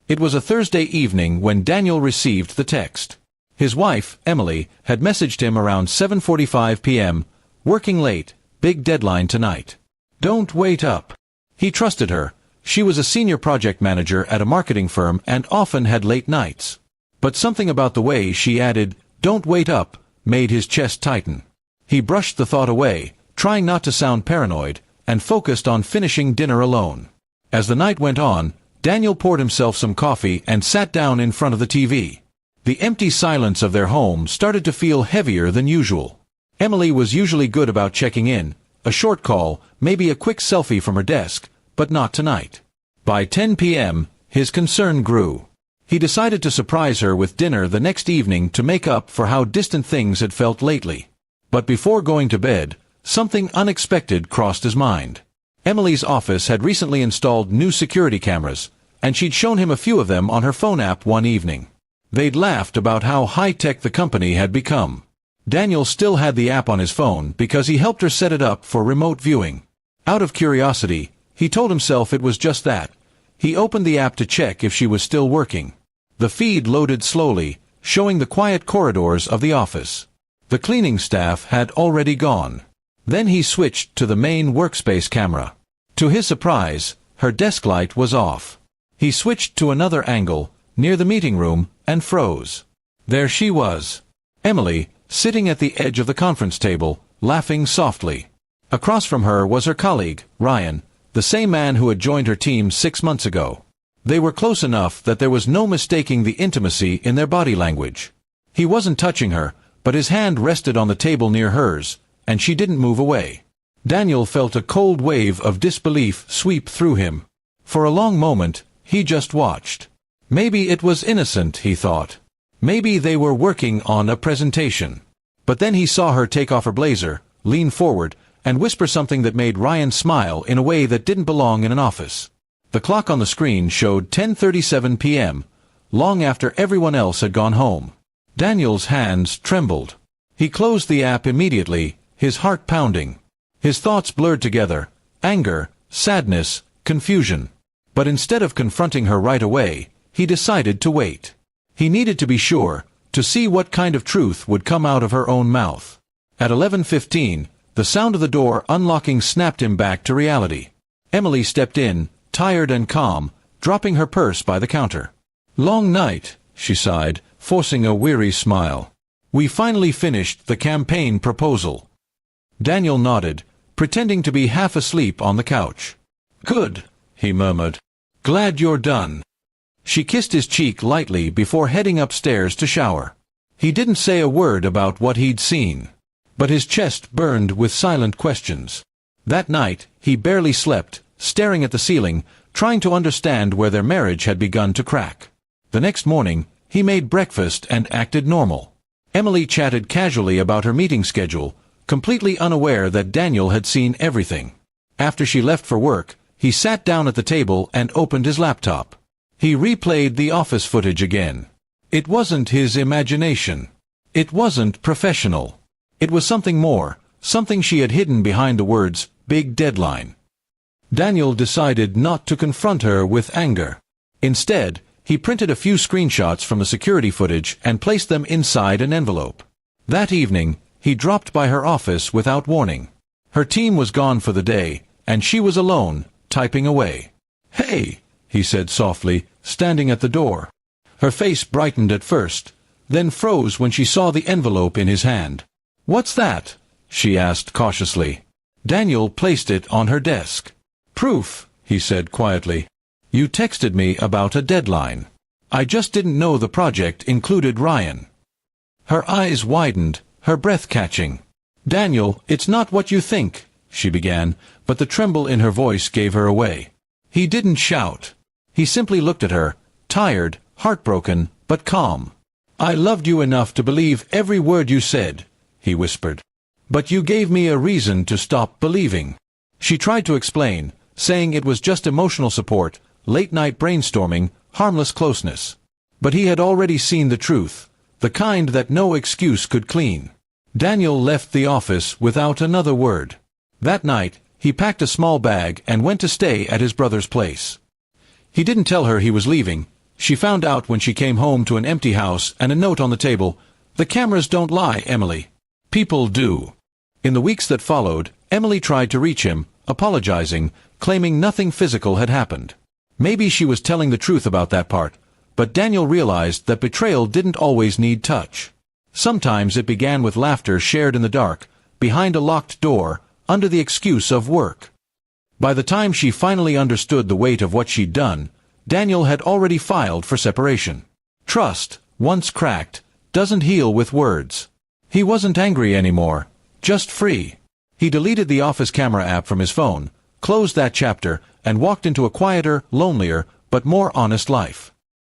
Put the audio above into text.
It was a Thursday evening when Daniel received the text. His wife, Emily, had messaged him around 7:45 p.m., "Working late, big deadline tonight. Don't wait up." He trusted her. She was a senior project manager at a marketing firm and often had late nights. But something about the way she added, "Don't wait up," made his chest tighten. He brushed the thought away, trying not to sound paranoid, and focused on finishing dinner alone. As the night went on, Daniel poured himself some coffee and sat down in front of the TV. The empty silence of their home started to feel heavier than usual. Emily was usually good about checking in, a short call, maybe a quick selfie from her desk, but not tonight. By 10 p.m., his concern grew. He decided to surprise her with dinner the next evening to make up for how distant things had felt lately. But before going to bed, something unexpected crossed his mind. Emily's office had recently installed new security cameras, and she'd shown him a few of them on her phone app one evening. They'd laughed about how high-tech the company had become. Daniel still had the app on his phone because he helped her set it up for remote viewing. Out of curiosity, he told himself it was just that. He opened the app to check if she was still working. The feed loaded slowly, showing the quiet corridors of the office. The cleaning staff had already gone. Then he switched to the main workspace camera. To his surprise, her desk light was off. He switched to another angle, near the meeting room, and froze. There she was. Emily, sitting at the edge of the conference table, laughing softly. Across from her was her colleague, Ryan, the same man who had joined her team 6 months ago. They were close enough that there was no mistaking the intimacy in their body language. He wasn't touching her, but his hand rested on the table near hers, and she didn't move away. Daniel felt a cold wave of disbelief sweep through him. For a long moment, he just watched. Maybe it was innocent, he thought. Maybe they were working on a presentation. But then he saw her take off her blazer, lean forward, and whisper something that made Ryan smile in a way that didn't belong in an office. The clock on the screen showed 10:37 p.m., long after everyone else had gone home. Daniel's hands trembled. He closed the app immediately, his heart pounding. His thoughts blurred together, anger, sadness, confusion. But instead of confronting her right away, he decided to wait. He needed to be sure, to see what kind of truth would come out of her own mouth. At 11:15, the sound of the door unlocking snapped him back to reality. Emily stepped in, tired and calm, dropping her purse by the counter. "Long night," she sighed, forcing a weary smile. "We finally finished the campaign proposal." Daniel nodded, pretending to be half asleep on the couch. "Good," he murmured. "Glad you're done." She kissed his cheek lightly before heading upstairs to shower. He didn't say a word about what he'd seen. But his chest burned with silent questions. That night, he barely slept, staring at the ceiling, trying to understand where their marriage had begun to crack. The next morning, he made breakfast and acted normal. Emily chatted casually about her meeting schedule, completely unaware that Daniel had seen everything. After she left for work, he sat down at the table and opened his laptop. He replayed the office footage again. It wasn't his imagination. It wasn't professional. It was something more, something she had hidden behind the words, "big deadline." Daniel decided not to confront her with anger. Instead, he printed a few screenshots from the security footage and placed them inside an envelope. That evening, he dropped by her office without warning. Her team was gone for the day, and she was alone, typing away. "Hey," he said softly, standing at the door. Her face brightened at first, then froze when she saw the envelope in his hand. "What's that?" she asked cautiously. Daniel placed it on her desk. "Proof," he said quietly. "You texted me about a deadline. I just didn't know the project included Ryan." Her eyes widened, her breath catching. "Daniel, it's not what you think," she began, but the tremble in her voice gave her away. He didn't shout. He simply looked at her, tired, heartbroken, but calm. "I loved you enough to believe every word you said," he whispered. "But you gave me a reason to stop believing." She tried to explain, saying it was just emotional support, late-night brainstorming, harmless closeness. But he had already seen the truth, the kind that no excuse could clean. Daniel left the office without another word. That night, he packed a small bag and went to stay at his brother's place. He didn't tell her he was leaving. She found out when she came home to an empty house and a note on the table, "The cameras don't lie, Emily. People do." In the weeks that followed, Emily tried to reach him, apologizing, claiming nothing physical had happened. Maybe she was telling the truth about that part, but Daniel realized that betrayal didn't always need touch. Sometimes it began with laughter shared in the dark, behind a locked door, under the excuse of work. By the time she finally understood the weight of what she'd done, Daniel had already filed for separation. Trust, once cracked, doesn't heal with words. He wasn't angry anymore, just free. He deleted the office camera app from his phone, closed that chapter, and walked into a quieter, lonelier, but more honest life.